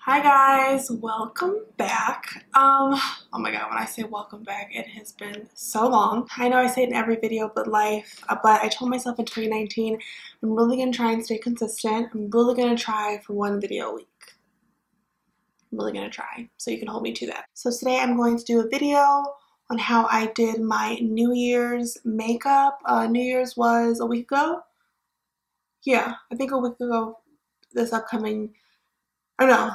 Hi guys, welcome back. Oh my god, when I say welcome back, it has been so long. I know I say it in every video, but I told myself in 2019, I'm really gonna try and stay consistent. I'm really gonna try for one video a week. I'm really gonna try, so you can hold me to that. So today I'm going to do a video on how I did my New Year's makeup. New Year's was a week ago. Yeah, I think a week ago this upcoming, I don't know.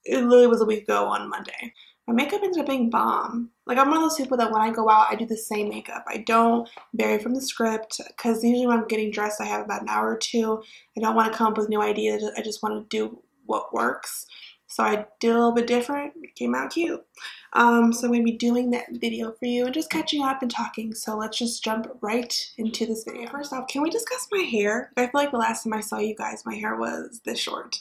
It literally was a week ago on Monday. My makeup ended up being bomb. Like, I'm one of those people that when I go out, I do the same makeup. I don't vary from the script because usually when I'm getting dressed, I have about an hour or two. I don't want to come up with new ideas. I just want to do what works. So I did a little bit different. It came out cute. So I'm going to be doing that video for you and just catching up and talking. So let's just jump right into this video. First off, can we discuss my hair? I feel like the last time I saw you guys, my hair was this short.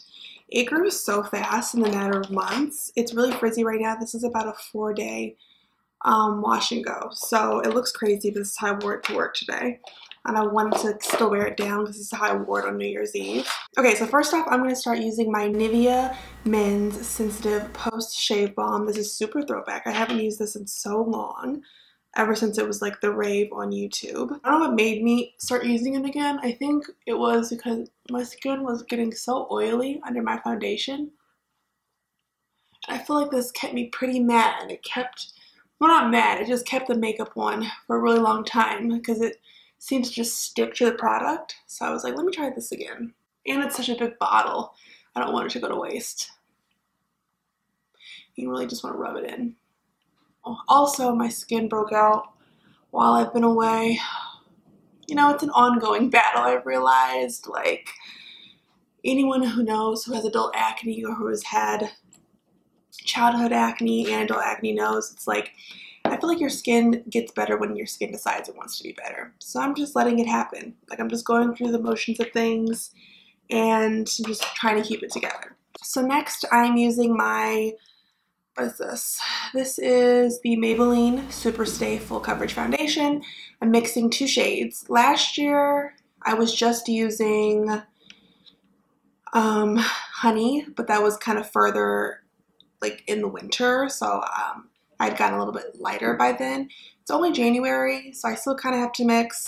It grew so fast in the matter of months. It's really frizzy right now. This is about a 4-day wash and go. So it looks crazy, but this is how I wore it to work today. And I wanted to still wear it down because this is how I wore it on New Year's Eve. Okay, so first off, I'm going to start using my Nivea Men's Sensitive Post Shave Balm. This is super throwback. I haven't used this in so long. Ever since it was like the rave on YouTube. I don't know what made me start using it again. I think it was because my skin was getting so oily under my foundation. I feel like this kept me pretty mad, and it kept, well, not mad, it just kept the makeup on for a really long time because it seems to just stick to the product. So I was like, let me try this again. And it's such a big bottle. I don't want it to go to waste. You really just want to rub it in. Also, my skin broke out while I've been away. You know, it's an ongoing battle, I've realized. Like, anyone who knows, who has adult acne or who has had childhood acne and adult acne knows, it's like, I feel like your skin gets better when your skin decides it wants to be better. So I'm just letting it happen. Like, I'm just going through the motions of things and just trying to keep it together. So next, I'm using my, what is this? This is the Maybelline Superstay Full Coverage Foundation. I'm mixing two shades. Last year, I was just using Honey, but that was kind of further like in the winter, so I'd gotten a little bit lighter by then. It's only January, so I still kind of have to mix.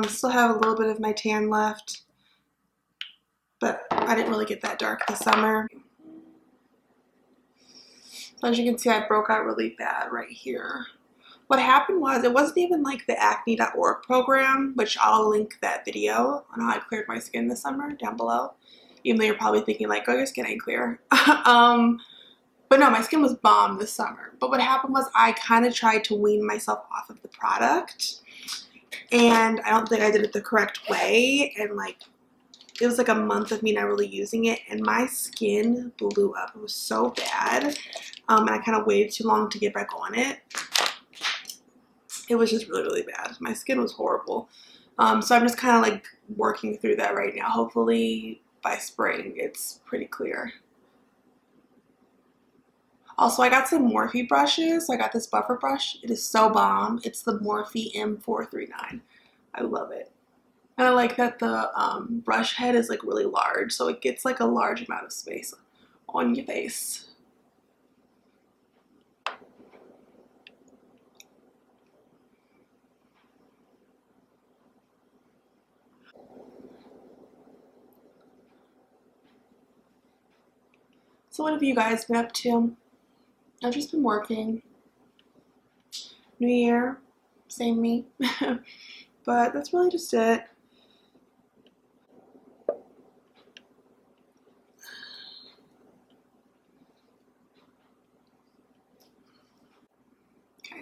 Still have a little bit of my tan left, but I didn't really get that dark this summer. So as you can see, I broke out really bad right here. What happened was, it wasn't even like the acne.org program, which I'll link that video on how I cleared my skin this summer down below. Even though you're probably thinking like, oh, your skin ain't clear. But no, my skin was bomb this summer. But what happened was I kind of tried to wean myself off of the product. And I don't think I did it the correct way. And like, it was like a month of me not really using it, and my skin blew up. It was so bad, and I kind of waited too long to get back on it. It was just really, really bad. My skin was horrible. So I'm just kind of like working through that right now. Hopefully by spring it's pretty clear. Also, I got some Morphe brushes. So I got this buffer brush. It is so bomb. It's the Morphe M439. I love it. And I like that the brush head is like really large, so it gets like a large amount of space on your face. So what have you guys been up to? I've just been working. New Year, same me. But that's really just it.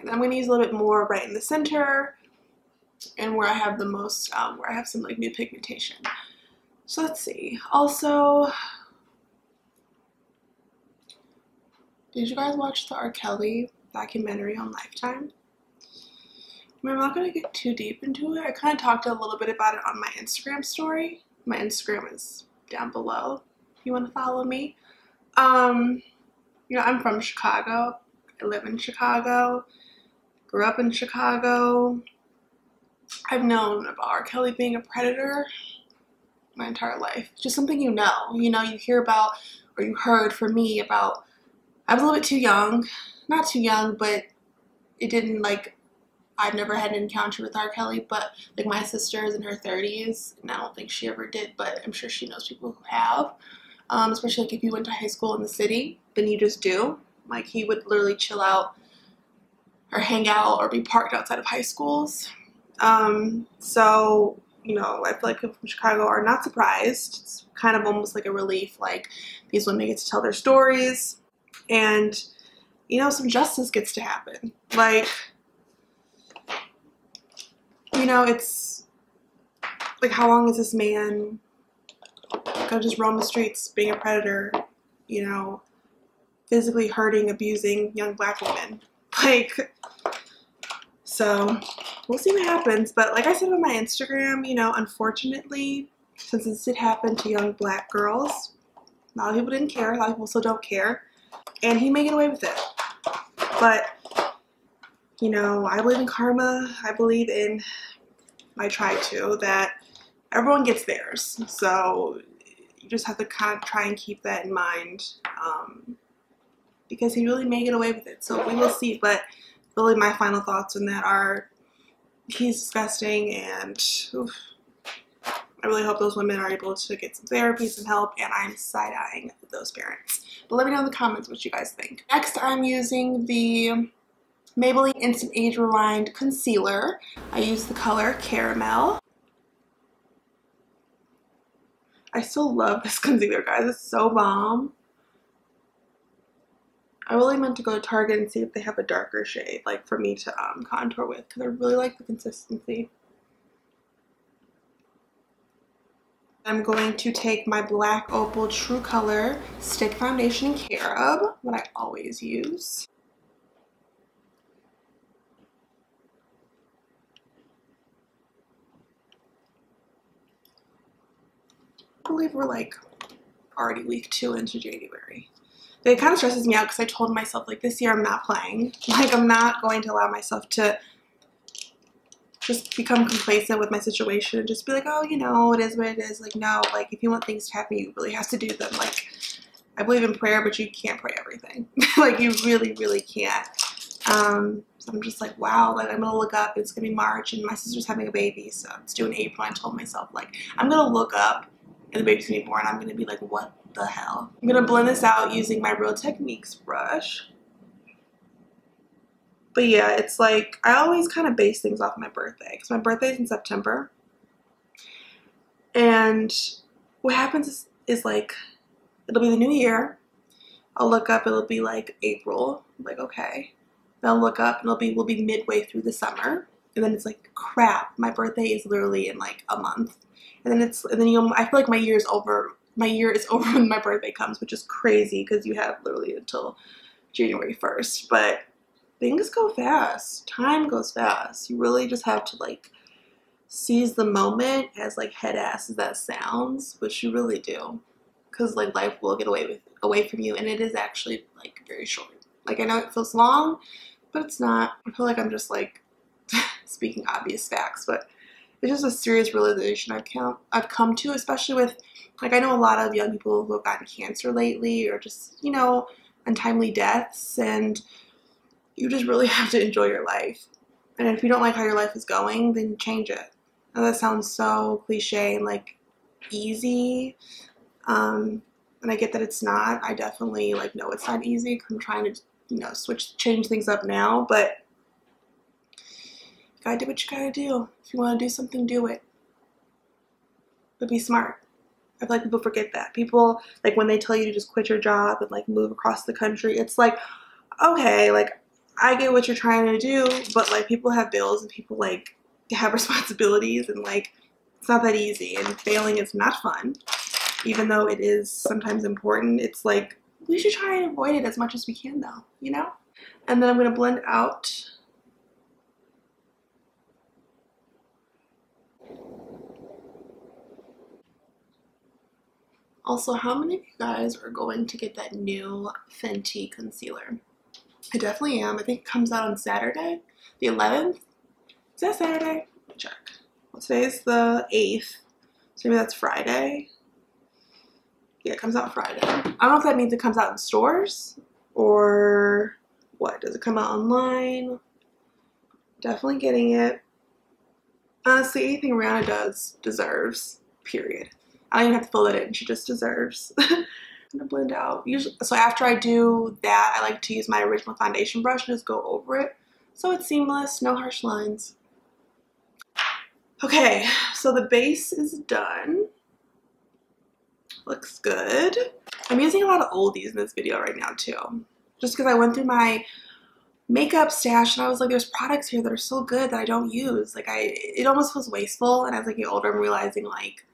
I'm going to use a little bit more right in the center and where I have the most, where I have some like new pigmentation. So let's see. Also, did you guys watch the R.Kelly documentary on Lifetime? I mean, I'm not going to get too deep into it. I kind of talked a little bit about it on my Instagram story. My Instagram is down below if you want to follow me. You know, I'm from Chicago. I live in Chicago. Grew up in Chicago. I've known about R.Kelly being a predator my entire life. Just something you know. You know, you hear about or you heard from me about, I was a little bit too young, not too young, but it didn't like, I've never had an encounter with R.Kelly, but like my sister's in her 30s, and I don't think she ever did, but I'm sure she knows people who have. Especially like if you went to high school in the city, then you just do. Like he would literally chill out or hang out or be parked outside of high schools. So, you know, I feel like people from Chicago are not surprised. It's kind of almost like a relief, like these women get to tell their stories and, you know, some justice gets to happen. Like, you know, it's like, how long is this man gonna just roam the streets being a predator, you know, physically hurting, abusing young black women? Like, so we'll see what happens. But like I said on my Instagram, you know, unfortunately, since this did happen to young black girls, a lot of people didn't care, a lot of people still don't care, and he may get away with it. But, you know, I believe in karma. I believe in, I try to, that everyone gets theirs. So you just have to kind of try and keep that in mind, because he really may get away with it. So we will see. But really my final thoughts on that are, he's disgusting, and oof, I really hope those women are able to get some therapy, some help, and I'm side-eyeing those parents. But let me know in the comments what you guys think. Next, I'm using the Maybelline Instant Age Rewind Concealer. I use the color Caramel. I still love this concealer, guys. It's so bomb. I really meant to go to Target and see if they have a darker shade, like for me to contour with, because I really like the consistency. I'm going to take my black Opal True Color Stick Foundation in Carob, what I always use. I believe we're like already week 2 into January. It kind of stresses me out because I told myself, like, this year I'm not playing. Like, I'm not going to allow myself to just become complacent with my situation and just be like, oh, you know, it is what it is. Like, no, like, if you want things to happen, you really have to do them. Like, I believe in prayer, but you can't pray everything. Like, you really, really can't. So I'm just like, wow, like, I'm gonna look up, it's gonna be March, and my sister's having a baby, so it's due in April. I told myself, like, I'm gonna look up, and the baby's gonna be born. I'm gonna be like, what the hell? I'm gonna blend this out using my Real Techniques brush. But yeah, it's like, I always kind of base things off my birthday, because my birthday is in September. And what happens is like, it'll be the new year. I'll look up, it'll be like April. I'm like, okay. Then I'll look up, and we'll be midway through the summer. And then it's like, crap, my birthday is literally in like a month. And then I feel like my year is over when my birthday comes, which is crazy because you have literally until January 1st. But things go fast. Time goes fast. You really just have to like seize the moment, as like head ass as that sounds, which you really do. Because like life will get away from you, and it is actually like very short. Like, I know it feels long, but it's not. I feel like I'm just like speaking obvious facts, but it's just a serious realization I've come to, especially with, like, I know a lot of young people who have gotten cancer lately, or just, you know, untimely deaths, and you just really have to enjoy your life. And if you don't like how your life is going, then change it. And that sounds so cliche and like easy, and I get that it's not. I definitely like know it's not easy, because I'm trying to, you know, change things up now, but you gotta do what you gotta do. If you want to do something, do it. But be smart. I feel like people forget that. People, like, when they tell you to just quit your job and like move across the country, it's like, okay, like, I get what you're trying to do, but like, people have bills and people like have responsibilities, and like, it's not that easy, and failing is not fun. Even though it is sometimes important, it's like, we should try and avoid it as much as we can though, you know? And then I'm gonna blend out also, how many of you guys are going to get that new Fenty concealer? I definitely am. I think it comes out on Saturday, the 11th. Is that Saturday? Let me check. Well, today's the 8th, so maybe that's Friday. Yeah, it comes out Friday. I don't know if that means it comes out in stores or what. Does it come out online? Definitely getting it. Honestly, anything Rihanna does deserves, period. I don't even have to fill that in. She just deserves. I'm gonna blend out. Usually, so after I do that, I like to use my original foundation brush and just go over it. So it's seamless, no harsh lines. Okay, so the base is done. Looks good. I'm using a lot of oldies in this video right now too. Just because I went through my makeup stash and I was like, there's products here that are so good that I don't use. Like it almost feels wasteful, and as I get older I'm realizing like,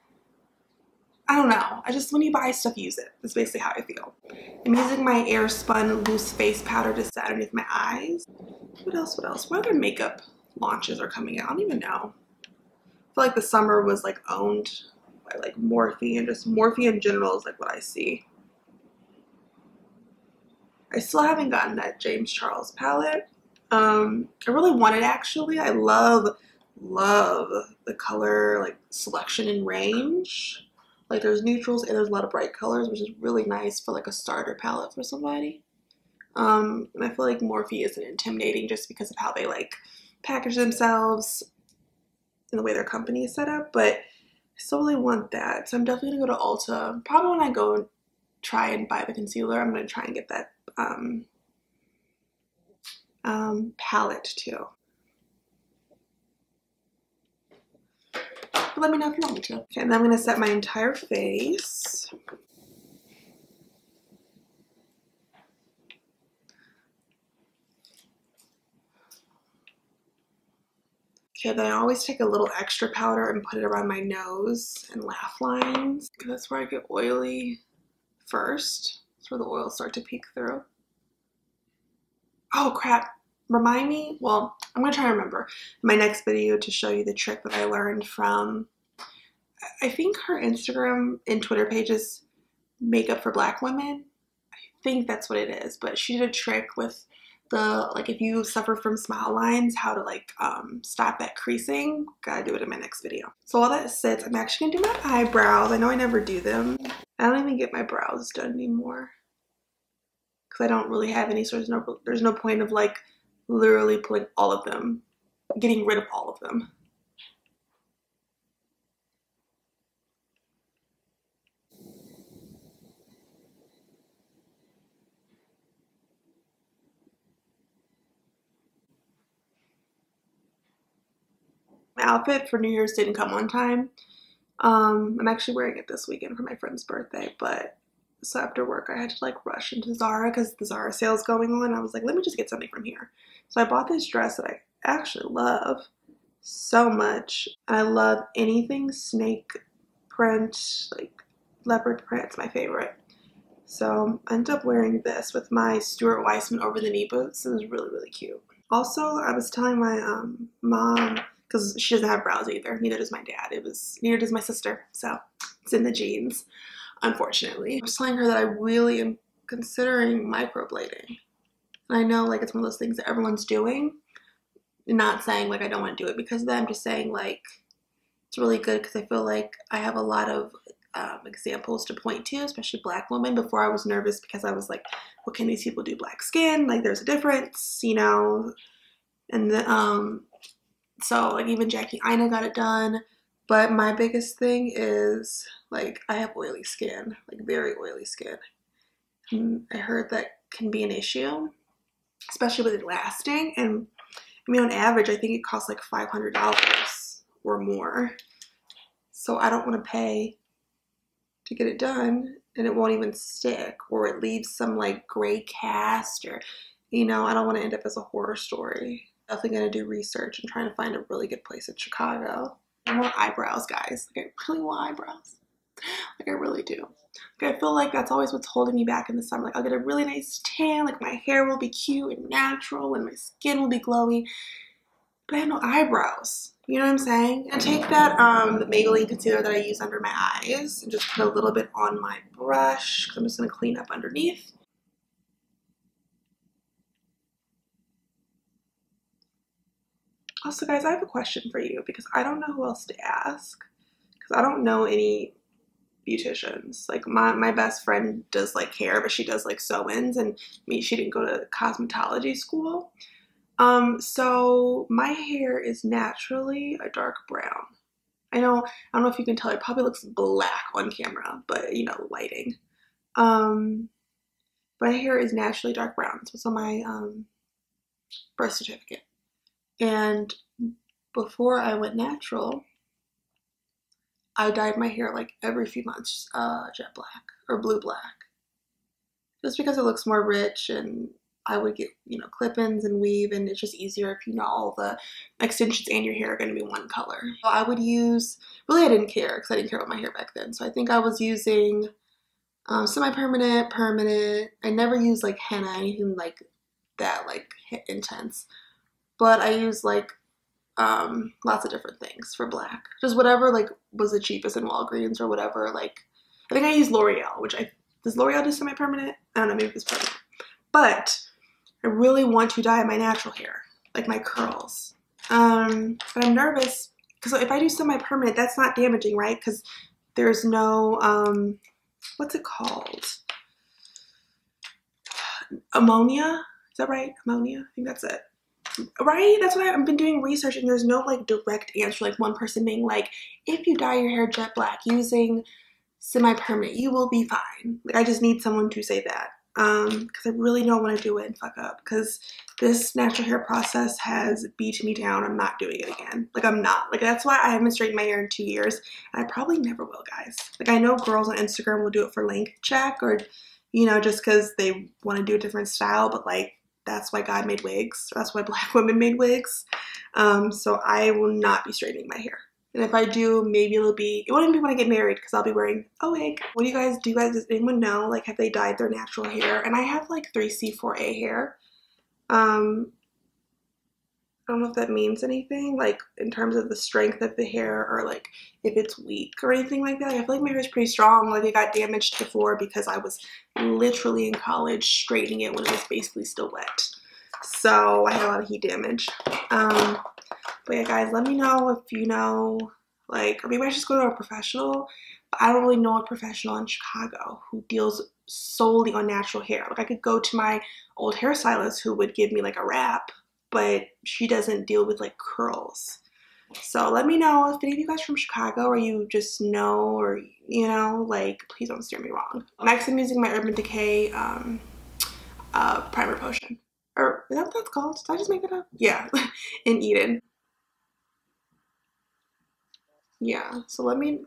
I don't know. When you buy stuff, use it. That's basically how I feel. I'm using my Airspun loose face powder to set underneath my eyes. What else? What other makeup launches are coming out? I don't even know. I feel like the summer was like owned by like Morphe, and just Morphe in general is like what I see. I still haven't gotten that James Charles palette. I really want it actually. I love the color like selection and range. Like there's neutrals and there's a lot of bright colors, which is really nice for like a starter palette for somebody. And I feel like Morphe isn't intimidating just because of how they like package themselves and the way their company is set up, but I still really want that. So I'm definitely gonna go to Ulta. Probably when I go and try and buy the concealer, I'm gonna try and get that palette too. But let me know if you want me to. Okay, and then I'm gonna set my entire face. Okay, then I always take a little extra powder and put it around my nose and laugh lines, because that's where I get oily first. That's where the oils start to peek through. Oh crap, remind me, well, I'm gonna try to remember in my next video to show you the trick that I learned from, I think her Instagram and Twitter page is Makeup for Black Women. I think that's what it is, but she did a trick with the, like if you suffer from smile lines, how to like stop that creasing. Gotta do it in my next video. So while that sits, I'm actually gonna do my eyebrows. I know I never do them. I don't even get my brows done anymore because I don't really have any, so there's no point of like literally pulling all of them, getting rid of all of them. My outfit for New Year's didn't come on time. I'm actually wearing it this weekend for my friend's birthday, but so after work I had to like rush into Zara because the Zara sale's going on. I was like, let me just get something from here. So I bought this dress that I actually love so much. I love anything snake print, like leopard print. It's my favorite. So I ended up wearing this with my Stuart Weitzman over the knee boots. It was really, really cute. Also, I was telling my mom, because she doesn't have brows either. Neither does my dad. Neither does my sister. So it's in the genes, unfortunately. I was telling her that I really am considering microblading. And I know like it's one of those things that everyone's doing. Not saying like I don't want to do it because of that. I'm just saying like it's really good because I feel like I have a lot of examples to point to, especially Black women. Before I was nervous because I was like, what can these people do? Black skin, like there's a difference, you know. And the, so like even Jackie Aina got it done, but my biggest thing is like I have oily skin, like very oily skin. And I heard that can be an issue, especially with it lasting. And I mean, on average, I think it costs like $500 or more. So I don't want to pay to get it done and it won't even stick, or it leaves some like gray cast, or, you know, I don't want to end up as a horror story. Definitely going to do research and trying to find a really good place in Chicago. I want eyebrows, guys. Like I really want eyebrows. Like I really do. Like I feel like that's always what's holding me back in the summer. Like I'll get a really nice tan, like my hair will be cute and natural and my skin will be glowy, but I have no eyebrows. You know what I'm saying? And take that Maybelline concealer that I use under my eyes and just put a little bit on my brush because I'm just going to clean up underneath. Also, guys, I have a question for you because I don't know who else to ask because I don't know any beauticians. Like my best friend does like hair, but she does like sew-ins, and she didn't go to cosmetology school. So my hair is naturally a dark brown. I don't know if you can tell, it probably looks black on camera, but you know, lighting. My hair is naturally dark brown. It's what's on my birth certificate. And before I went natural, I dyed my hair like every few months, jet black or blue black, just because it looks more rich, and I would get, you know, clip-ins and weave, and it's just easier if you know all the extensions and your hair are going to be one color. So I would use, really I didn't care because I didn't care about my hair back then. So I think I was using semi-permanent, permanent. I never used like henna, anything like that, like intense. But I used like lots of different things for black. Just whatever like was the cheapest in Walgreens or whatever. Like I think I used L'Oreal, which does L'Oreal do semi-permanent? I don't know, maybe it's permanent. But I really want to dye my natural hair, like my curls. But I'm nervous because if I do semi-permanent, that's not damaging, right? Because there's no, what's it called? Ammonia? Is that right? Ammonia? I think that's it. Right? That's what I've been doing research, and there's no like direct answer, like one person being like, if you dye your hair jet black using semi-permanent, you will be fine. Like I just need someone to say that. Because I really don't want to do it and fuck up, because this natural hair process has beat me down. I'm not doing it again. Like I'm not. Like that's why I haven't straightened my hair in 2 years, and I probably never will, guys. Like I know girls on Instagram will do it for length check, or you know, just because they want to do a different style, but like that's why God made wigs. That's why black women made wigs. So I will not be straightening my hair. And if I do, maybe it won't even be when I get married, because I'll be wearing a wig. What do you guys, does anyone know, like, have they dyed their natural hair? And I have like 3C4A hair. I don't know if that means anything, like in terms of the strength of the hair, or like if it's weak or anything like that. I feel like my hair is pretty strong. Like it got damaged before because I was literally in college straightening it when it was basically still wet. So I had a lot of heat damage. But yeah, guys, let me know if you know, like, or maybe I should just go to a professional. But I don't really know a professional in Chicago who deals solely on natural hair. Like I could go to my old hairstylist who would give me like a wrap, but she doesn't deal with like curls. So let me know if any of you guys from Chicago, or you just know, or you know, like, please don't steer me wrong. Next, I'm using my Urban Decay primer potion. Or is that what that's called? Did I just make it up? Yeah, in Eden. Yeah, so let me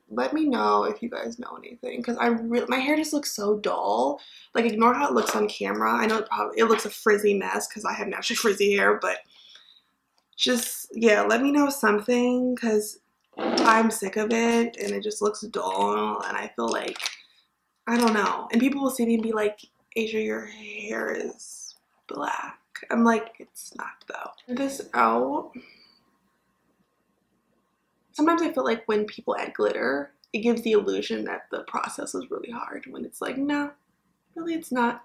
know if you guys know anything, because my hair just looks so dull. Like ignore how it looks on camera. I know it looks a frizzy mess because I have naturally frizzy hair, but just yeah, let me know something, because I'm sick of it and it just looks dull, and I feel like, I don't know. And people will see me and be like, Asia, your hair is black. I'm like, it's not though. This out. Sometimes I feel like when people add glitter, it gives the illusion that the process was really hard, when it's like, no, really it's not.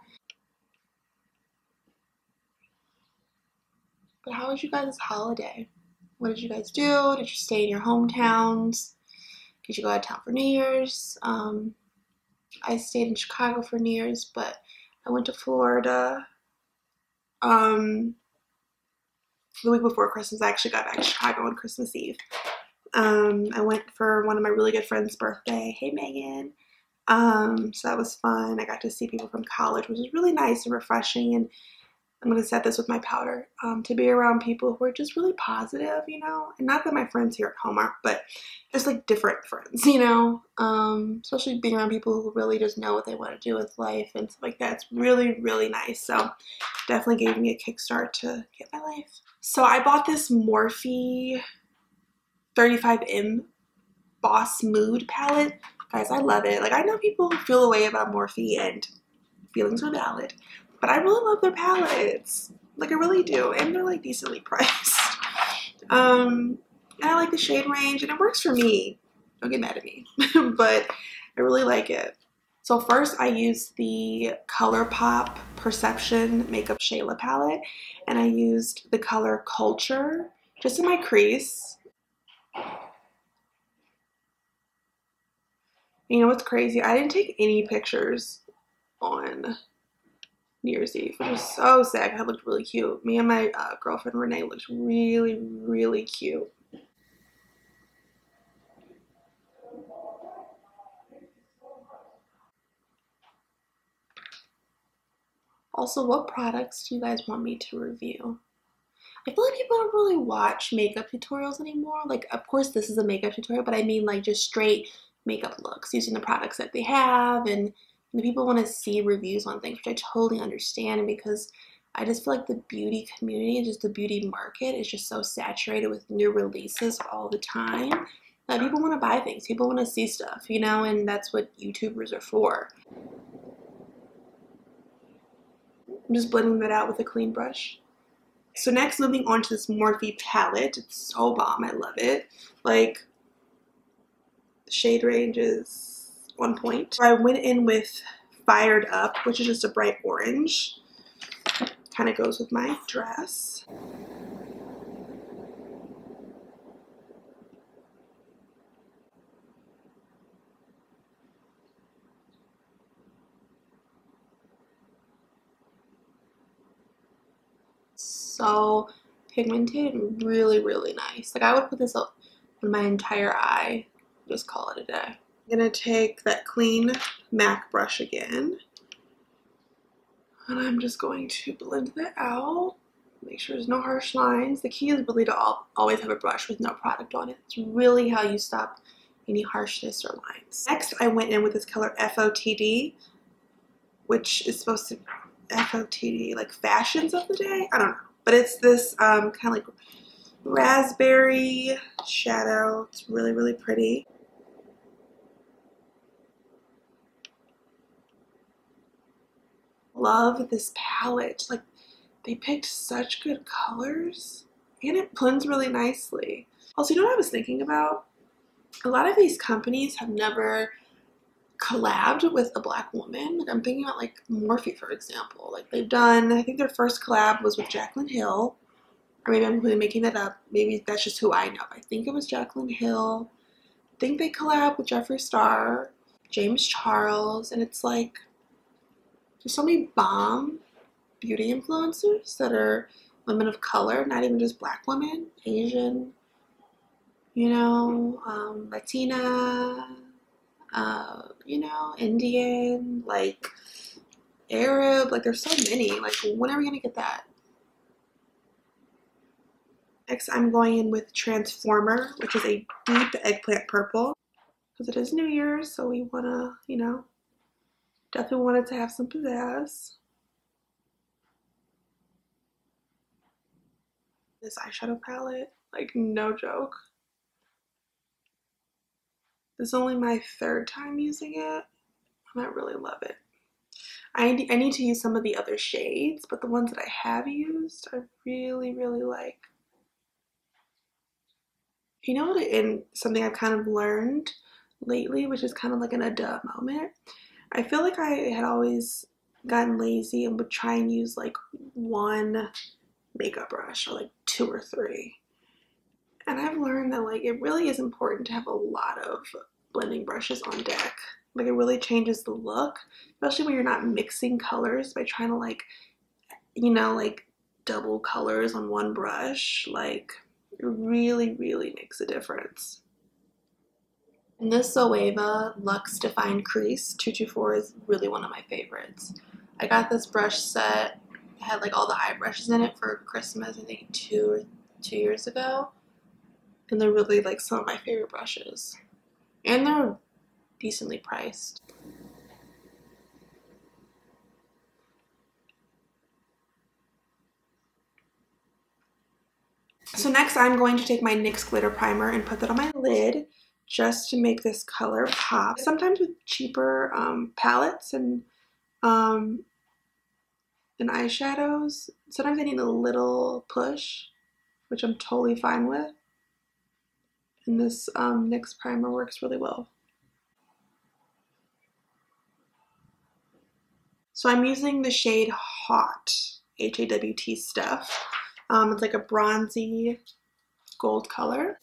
But how was you guys' holiday? What did you guys do? Did you stay in your hometowns? Did you go out of town for New Year's? I stayed in Chicago for New Year's, but I went to Florida the week before Christmas. I actually got back to Chicago on Christmas Eve. I went for one of my really good friends' birthday. Hey, Megan. So that was fun. I got to see people from college, which is really nice and refreshing. And I'm going to set this with my powder, to be around people who are just really positive, you know, and not that my friends here at home aren't, but just like different friends, you know, especially being around people who really just know what they want to do with life and stuff like that. It's really, really nice. So definitely gave me a kickstart to get my life. So I bought this Morphe 35M Boss Mood palette. Guys, I love it. Like, I know people feel a way about Morphe, and feelings are valid, but I really love their palettes. Like, I really do. And they're like decently priced. And I like the shade range, and it works for me. Don't get mad at me. But I really like it. So first I used the Colourpop Perception Makeupshayla palette, and I used the color Culture just in my crease. You know what's crazy? I didn't take any pictures on New Year's Eve, which is so sad. I looked really cute. Me and my girlfriend Renee looked really, really cute. Also, what products do you guys want me to review? I feel like people don't really watch makeup tutorials anymore. Like, of course, this is a makeup tutorial, but I mean like just straight makeup looks using the products that they have, and people want to see reviews on things, which I totally understand, because I just feel like the beauty community and just the beauty market is just so saturated with new releases all the time that people want to buy things. People want to see stuff, you know, and that's what YouTubers are for. I'm just blending that out with a clean brush. So next, moving on to this Morphe palette. It's so bomb. I love it. Like, the shade range is on point. So I went in with Fired Up, which is just a bright orange. Kind of goes with my dress. So pigmented and really, really nice. Like, I would put this up in my entire eye, just call it a day. I'm gonna take that clean MAC brush again, and I'm just going to blend that out. Make sure there's no harsh lines. The key is really to always have a brush with no product on it. It's really how you stop any harshness or lines. Next, I went in with this color FOTD, which is supposed to FOTD, like fashions of the day? I don't know. But it's this kind of like raspberry shadow. It's really, really pretty. Love this palette. Like, they picked such good colors, and it blends really nicely. Also, you know what I was thinking about? A lot of these companies have never collabed with a black woman. Like, I'm thinking about like Morphe, for example. Like, they've done, I think their first collab was with Jaclyn Hill, or maybe I'm completely making that up. Maybe that's just who I know. I think it was Jaclyn Hill. I think they collab with Jeffree Star, James Charles, and it's like there's so many bomb beauty influencers that are women of color, not even just black women, Asian, you know, Latina, you know, Indian, like Arab. Like, there's so many. Like, when are we gonna get that? Next, I'm going in with Transformer, which is a deep eggplant purple, because it is New Year's, so we wanna, you know, definitely wanted to have some pizzazz. This eyeshadow palette, like, no joke. This is only my third time using it, and I really love it. I need to use some of the other shades, but the ones that I have used, I really, really like. You know what, and something I've kind of learned lately, which is kind of like an duh moment. I feel like I had always gotten lazy and would try and use like one makeup brush or like 2 or 3. And I've learned that like it really is important to have a lot of blending brushes on deck. Like, it really changes the look, especially when you're not mixing colors by trying to like, you know, like double colors on one brush. Like, it really, really makes a difference. And this Zoeva Luxe Define Crease 224 is really one of my favorites. I got this brush set. It had like all the eye brushes in it for Christmas, I think 2 years ago. And they're really like some of my favorite brushes. And they're decently priced. So next, I'm going to take my NYX glitter primer and put that on my lid just to make this color pop. Sometimes with cheaper palettes and eyeshadows, sometimes I need a little push, which I'm totally fine with. And this NYX primer works really well. So I'm using the shade Hot, H-A-W-T stuff. It's like a bronzy gold color.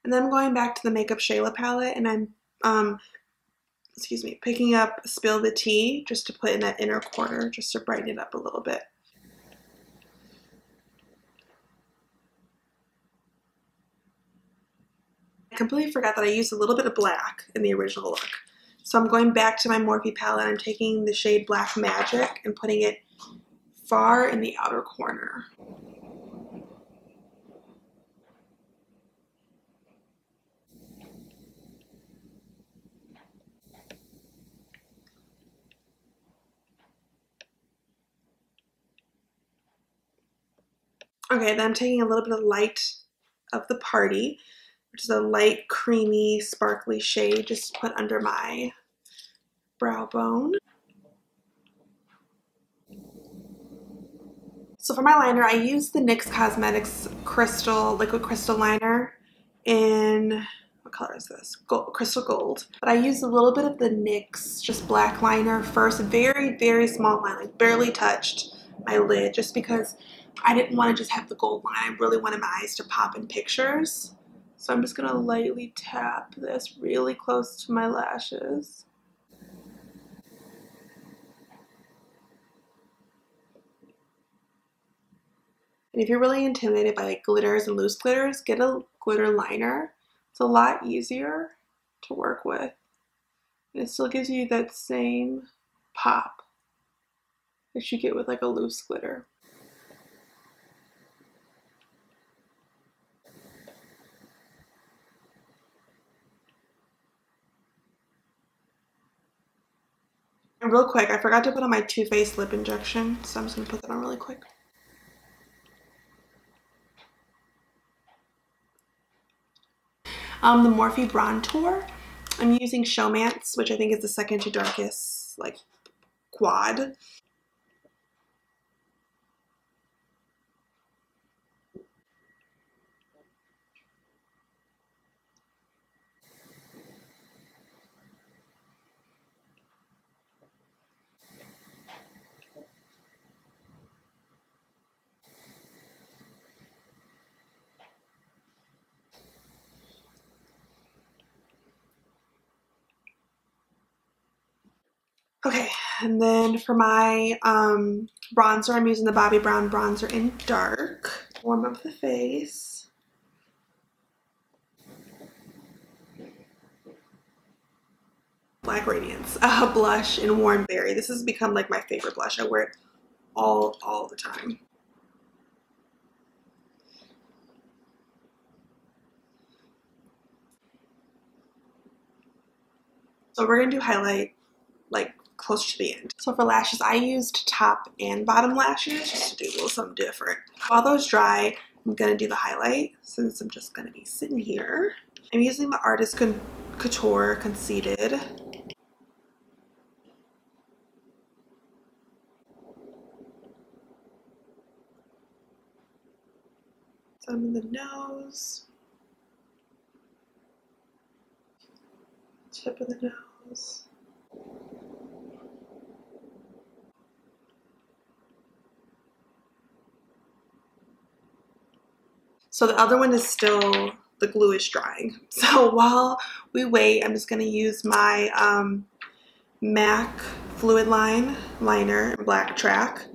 And then I'm going back to the Makeupshayla palette, and I'm picking up Spill the Tea just to put in that inner corner, just to brighten it up a little bit. I completely forgot that I used a little bit of black in the original look. So I'm going back to my Morphe palette. I'm taking the shade Black Magic and putting it far in the outer corner. Okay, then I'm taking a little bit of Light of the Party, which is a light, creamy, sparkly shade, just to put under my brow bone. So for my liner, I use the NYX Cosmetics liquid crystal liner in, what color is this? Crystal Gold. But I used a little bit of the NYX just black liner first, very, very small line, like barely touched my lid, just because I didn't want to just have the gold line. I really wanted my eyes to pop in pictures. So I'm just gonna lightly tap this really close to my lashes. And if you're really intimidated by like glitters and loose glitters, get a glitter liner. It's a lot easier to work with. And it still gives you that same pop that you get with like a loose glitter. And real quick, I forgot to put on my Too Faced lip injection, so I'm just gonna put that on really quick. The Morphe Brontour, I'm using Showmance, which I think is the second to darkest, like, quad. Okay, and then for my bronzer, I'm using the Bobbi Brown bronzer in dark. Warm up the face. Black Radiance blush in Warm Berry. This has become like my favorite blush. I wear it all the time. So we're gonna do highlight like close to the end. So for lashes, I used top and bottom lashes just to do a little something different. While those dry, I'm gonna do the highlight since I'm just gonna be sitting here. I'm using the Artist Couture Conceited. Some in the nose, tip of the nose. So the other one is still, the glue is drying. So while we wait, I'm just gonna use my MAC Fluidline liner in Blacktrack.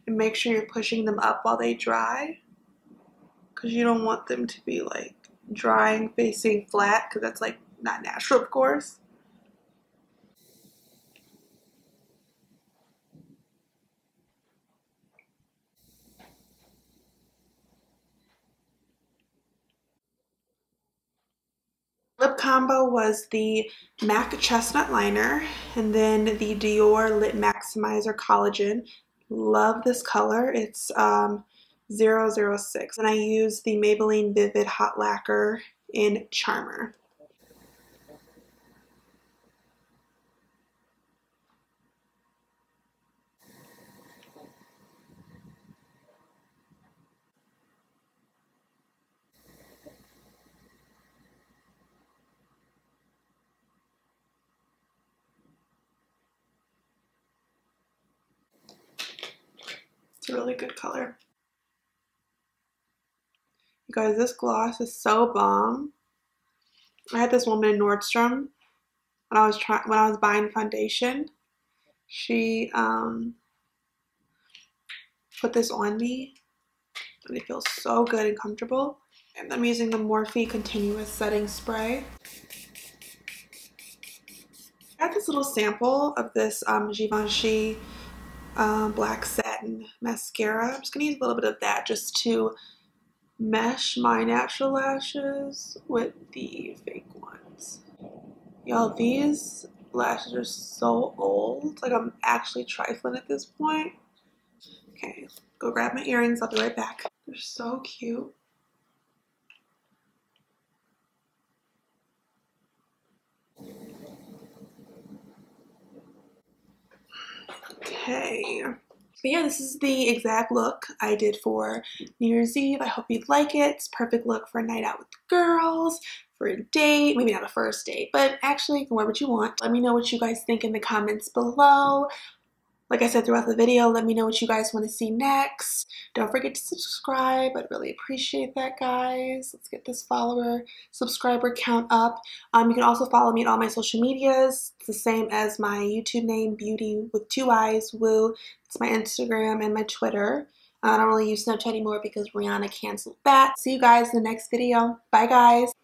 And make sure you're pushing them up while they dry, because you don't want them to be like drying facing flat, because that's like not natural, of course. Lip combo was the MAC Chestnut liner and then the Dior Lip Maximizer Collagen Love this color. It's 006, and I use the Maybelline Vivid Hot Lacquer in Charmer. It's a really good color. You guys, this gloss is so bomb. I had this woman in Nordstrom when I was buying foundation. She put this on me, and it feels so good and comfortable. And I'm using the Morphe Continuous Setting Spray. I got this little sample of this Givenchy black satin mascara. I'm just gonna use a little bit of that just to mesh my natural lashes with the fake ones. Y'all, these lashes are so old. Like, I'm actually trifling at this point. Okay, go grab my earrings. I'll be right back. They're so cute. Okay. But yeah, this is the exact look I did for New Year's Eve. I hope you like it. It's a perfect look for a night out with the girls, for a date, maybe not a first date, but actually wear what you want. Let me know what you guys think in the comments below. Like I said throughout the video, let me know what you guys want to see next. Don't forget to subscribe. I'd really appreciate that, guys. Let's get this subscriber count up. You can also follow me on all my social medias. It's the same as my YouTube name, Beauty with 2 Eyes, Woo. It's my Instagram and my Twitter. I don't really use Snapchat anymore because Rihanna canceled that. See you guys in the next video. Bye, guys.